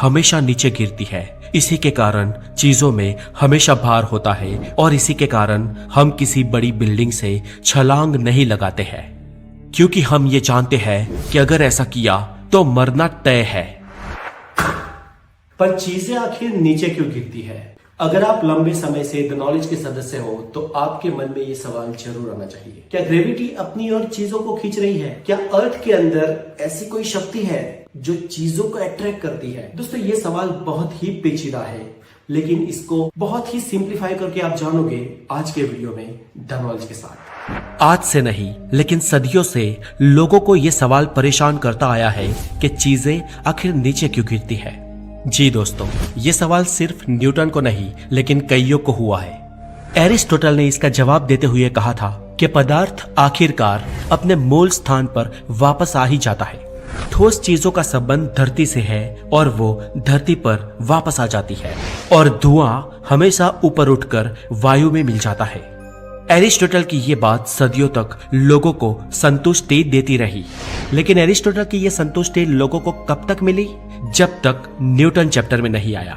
हमेशा नीचे गिरती है। इसी के कारण चीजों में हमेशा भार होता है और इसी के कारण हम किसी बड़ी बिल्डिंग से छलांग नहीं लगाते हैं, क्योंकि हम ये जानते हैं कि अगर ऐसा किया तो मरना तय है। पर चीजें आखिर नीचे क्यों गिरती है? अगर आप लंबे समय से द नॉलेज के सदस्य हो तो आपके मन में ये सवाल जरूर आना चाहिए, क्या ग्रेविटी अपनी ओर चीजों को खींच रही है? क्या अर्थ के अंदर ऐसी कोई शक्ति है जो चीजों को अट्रैक्ट करती है? दोस्तों, ये सवाल बहुत ही पेचीदा है, लेकिन इसको बहुत ही सिंप्लीफाई करके आप जानोगे आज के वीडियो में द नॉलेज के साथ। आज से नहीं लेकिन सदियों से लोगों को यह सवाल परेशान करता आया है कि चीजें आखिर नीचे क्यों गिरती है। जी दोस्तों, ये सवाल सिर्फ न्यूटन को नहीं लेकिन कईयों को हुआ है। एरिस्टोटल ने इसका जवाब देते हुए कहा था कि पदार्थ आखिरकार अपने मूल स्थान पर वापस आ ही जाता है। ठोस चीजों का संबंध धरती से है और वो धरती पर वापस आ जाती है और धुआं हमेशा ऊपर उठकर वायु में मिल जाता है। एरिस्टोटल की ये बात सदियों तक लोगों को संतुष्टि देती रही, लेकिन एरिस्टोटल की ये संतुष्टि लोगों को कब तक मिली? जब तक न्यूटन चैप्टर में नहीं आया।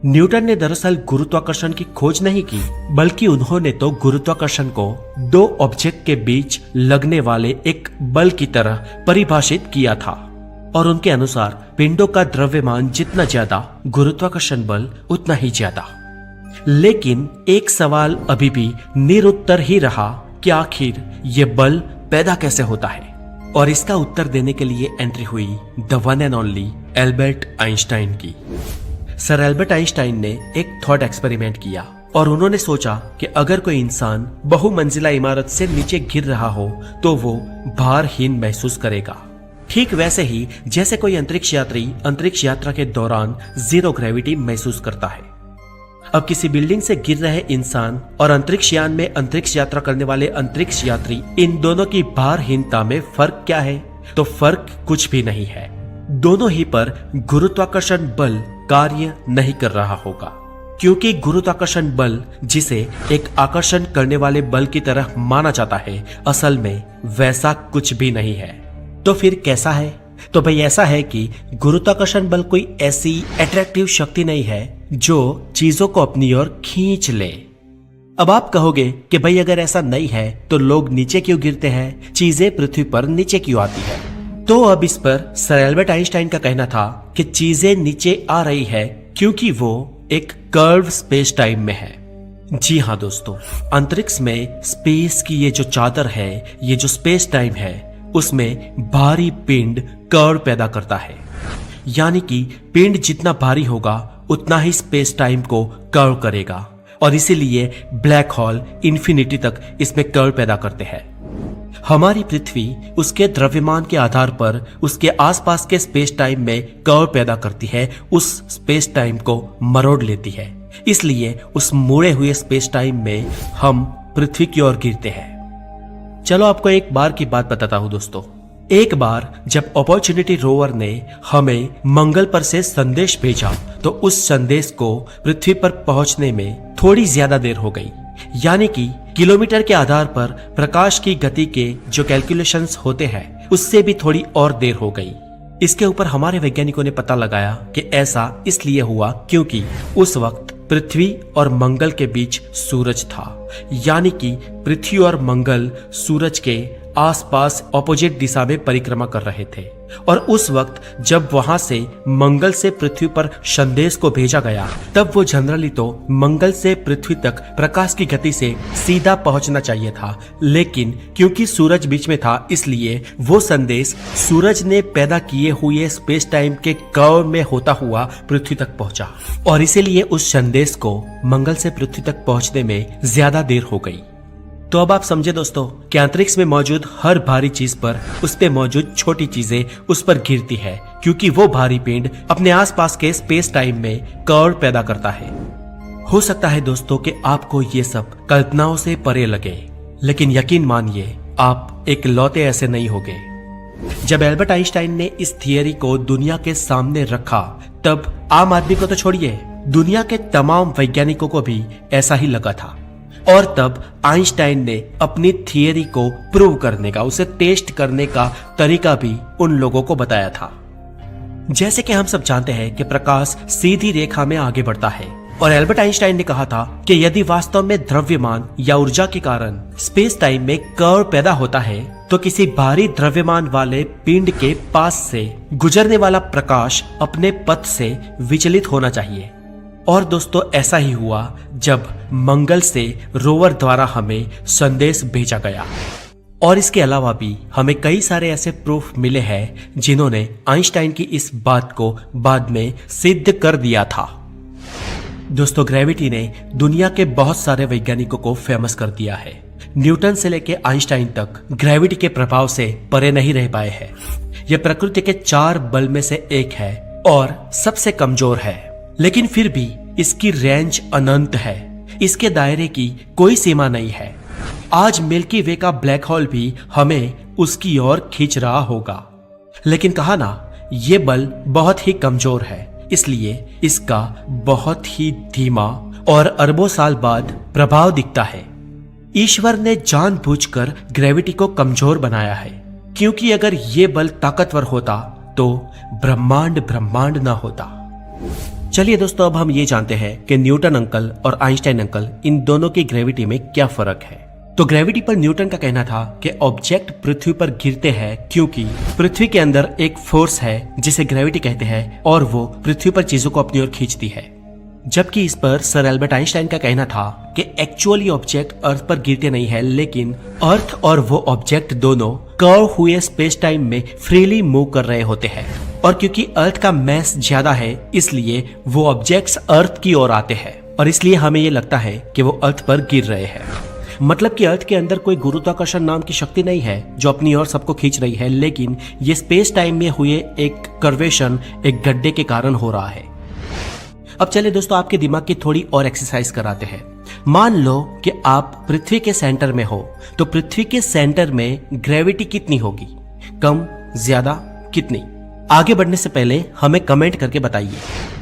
न्यूटन ने दरअसल गुरुत्वाकर्षण की खोज नहीं की, बल्कि उन्होंने तो गुरुत्वाकर्षण को दो ऑब्जेक्ट के बीच लगने वाले एक बल की तरह परिभाषित किया था और उनके अनुसार पिंडों का द्रव्यमान जितना ज्यादा, गुरुत्वाकर्षण बल उतना ही ज्यादा। लेकिन एक सवाल अभी भी निरुत्तर ही रहा कि आखिर ये बल पैदा कैसे होता है, और इसका उत्तर देने के लिए एंट्री हुई the one and only Albert Einstein की। सर एल्बर्ट आइंस्टाइन ने एक थॉट एक्सपेरिमेंट किया और उन्होंने सोचा कि अगर कोई इंसान बहुमंजिला इमारत से नीचे गिर रहा हो तो वो भारहीन महसूस करेगा। ठीक वैसे ही जैसे कोई अंतरिक्ष यात्री अंतरिक्ष यात्रा के दौरान जीरो ग्रेविटी महसूस करता है। अब किसी बिल्डिंग से गिर रहे इंसान और अंतरिक्ष यान में अंतरिक्ष यात्रा करने वाले अंतरिक्ष यात्री, इन दोनों की भारहीनता में फर्क क्या है? तो फर्क कुछ भी नहीं है। दोनों ही पर गुरुत्वाकर्षण बल कार्य नहीं कर रहा होगा, क्योंकि गुरुत्वाकर्षण बल जिसे एक आकर्षण करने वाले बल की तरह माना जाता है, असल में वैसा कुछ भी नहीं है। तो फिर कैसा है? तो भाई ऐसा है कि गुरुत्वाकर्षण बल कोई ऐसी अट्रैक्टिव शक्ति नहीं है जो चीजों को अपनी ओर खींच ले। अब आप कहोगे कि भाई अगर ऐसा नहीं है तो लोग नीचे क्यों गिरते हैं, चीजें पृथ्वी पर नीचे क्यों आती है? तो अब इस पर सर एल्बर्ट आइंस्टाइन का कहना था कि चीजें नीचे आ रही है क्योंकि वो एक कर्व स्पेस टाइम में है। जी हाँ दोस्तों, अंतरिक्ष में स्पेस की ये जो चादर है, ये जो स्पेस टाइम है, उसमें भारी पिंड कर्व पैदा करता है। यानी कि पिंड जितना भारी होगा उतना ही स्पेस टाइम को कर्व करेगा और इसीलिए ब्लैक होल इंफिनिटी तक इसमें कर्व पैदा करते हैं। हमारी पृथ्वी उसके द्रव्यमान के आधार पर उसके आसपास के स्पेस टाइम में कर्व पैदा करती है, उस स्पेस टाइम को मरोड़ लेती है। इसलिए उस मुड़े हुए स्पेस टाइम में हम पृथ्वी की ओर गिरते हैं। चलो आपको एक बार की बात बताता हूं दोस्तों। एक बार जब अपॉर्चुनिटी रोवर ने हमें मंगल पर से संदेश भेजा तो उस संदेश को पृथ्वी पर पहुंचने में थोड़ी ज्यादा देर हो गई। यानी कि किलोमीटर के आधार पर प्रकाश की गति के जो कैलकुलेशंस होते हैं उससे भी थोड़ी और देर हो गई। इसके ऊपर हमारे वैज्ञानिकों ने पता लगाया कि ऐसा इसलिए हुआ क्योंकि उस वक्त पृथ्वी और मंगल के बीच सूरज था। यानी कि पृथ्वी और मंगल सूरज के आसपास ऑपोजिट दिशा में परिक्रमा कर रहे थे और उस वक्त जब वहां से मंगल से पृथ्वी पर संदेश को भेजा गया तब वो जनरली तो मंगल से पृथ्वी तक प्रकाश की गति से सीधा पहुंचना चाहिए था, लेकिन क्योंकि सूरज बीच में था इसलिए वो संदेश सूरज ने पैदा किए हुए स्पेस टाइम के कर्व में होता हुआ पृथ्वी तक पहुंचा और इसीलिए उस संदेश को मंगल से पृथ्वी तक पहुंचने में ज्यादा देर हो गई। तो अब आप समझे दोस्तों कि अंतरिक्ष में मौजूद हर भारी चीज पर उस पे मौजूद छोटी चीजें उस पर गिरती है क्योंकि वो भारी पिंड अपने आसपास के स्पेस टाइम में कर्व पैदा करता है। हो सकता है दोस्तों कि आपको ये सब कल्पनाओं से परे लगे, लेकिन यकीन मानिए आप इकलौते ऐसे नहीं होगे। जब एल्बर्ट आइंस्टाइन ने इस थियरी को दुनिया के सामने रखा तब आम आदमी को तो छोड़िए, दुनिया के तमाम वैज्ञानिकों को भी ऐसा ही लगा था और तब आइंस्टाइन ने अपनी थियरी को प्रूव करने का, उसे टेस्ट करने का तरीका भी उन लोगों को बताया था। जैसे कि हम सब जानते हैं कि प्रकाश सीधी रेखा में आगे बढ़ता है और एल्बर्ट आइंस्टाइन ने कहा था कि यदि वास्तव में द्रव्यमान या ऊर्जा के कारण स्पेस टाइम में कर्व पैदा होता है तो किसी भारी द्रव्यमान वाले पिंड के पास से गुजरने वाला प्रकाश अपने पथ से विचलित होना चाहिए। और दोस्तों ऐसा ही हुआ जब मंगल से रोवर द्वारा हमें संदेश भेजा गया। और इसके अलावा भी हमें कई सारे ऐसे प्रूफ मिले हैं जिन्होंने आइंस्टाइन की इस बात को बाद में सिद्ध कर दिया था। दोस्तों ग्रेविटी ने दुनिया के बहुत सारे वैज्ञानिकों को फेमस कर दिया है। न्यूटन से लेकर आइंस्टाइन तक ग्रेविटी के प्रभाव से परे नहीं रह पाए हैं। यह प्रकृति के 4 बल में से एक है और सबसे कमजोर है, लेकिन फिर भी इसकी रेंज अनंत है। इसके दायरे की कोई सीमा नहीं है। आज मिल्की वे का ब्लैक होल भी हमें उसकी ओर खींच रहा होगा, लेकिन कहा ना ये बल बहुत ही कमजोर है, इसलिए इसका बहुत ही धीमा और अरबों साल बाद प्रभाव दिखता है। ईश्वर ने जानबूझकर ग्रेविटी को कमजोर बनाया है, क्योंकि अगर ये बल ताकतवर होता तो ब्रह्मांड ब्रह्मांड ना होता। चलिए दोस्तों अब हम ये जानते हैं कि न्यूटन अंकल और आइंस्टाइन अंकल इन दोनों की ग्रेविटी में क्या फर्क है। तो ग्रेविटी पर न्यूटन का कहना था कि ऑब्जेक्ट पृथ्वी पर गिरते हैं क्योंकि पृथ्वी के अंदर एक फोर्स है जिसे ग्रेविटी कहते हैं और वो पृथ्वी पर चीजों को अपनी ओर खींचती है। जबकि इस पर सर एल्बर्ट आइंस्टाइन का कहना था कि एक्चुअली ऑब्जेक्ट अर्थ पर गिरते नहीं है, लेकिन अर्थ और वो ऑब्जेक्ट दोनों कर्व हुए स्पेस टाइम में फ्रीली मूव कर रहे होते हैं, और क्योंकि अर्थ का मैस ज्यादा है इसलिए वो ऑब्जेक्ट्स अर्थ की ओर आते हैं और इसलिए हमें ये लगता है कि वो अर्थ पर गिर रहे हैं। मतलब कि अर्थ के अंदर कोई गुरुत्वाकर्षण नाम की शक्ति नहीं है जो अपनी ओर सबको खींच रही है, लेकिन ये स्पेस टाइम में हुए एक कर्वेशन, एक गड्ढे के कारण हो रहा है। अब चलिए दोस्तों आपके दिमाग की थोड़ी और एक्सरसाइज कराते हैं। मान लो कि आप पृथ्वी के सेंटर में हो, तो पृथ्वी के सेंटर में ग्रेविटी कितनी होगी? कम, ज्यादा, कितनी? आगे बढ़ने से पहले हमें कमेंट करके बताइए।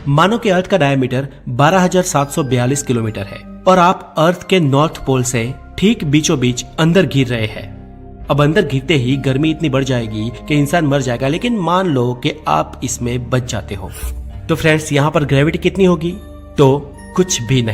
मानो कि अर्थ का डायमीटर 12,742 किलोमीटर है और आप अर्थ के नॉर्थ पोल से ठीक बीचों बीच अंदर गिर रहे हैं। अब अंदर गिरते ही गर्मी इतनी बढ़ जाएगी कि इंसान मर जाएगा, लेकिन मान लो कि आप इसमें बच जाते हो। तो फ्रेंड्स यहाँ पर ग्रेविटी कितनी होगी? तो कुछ भी नहीं।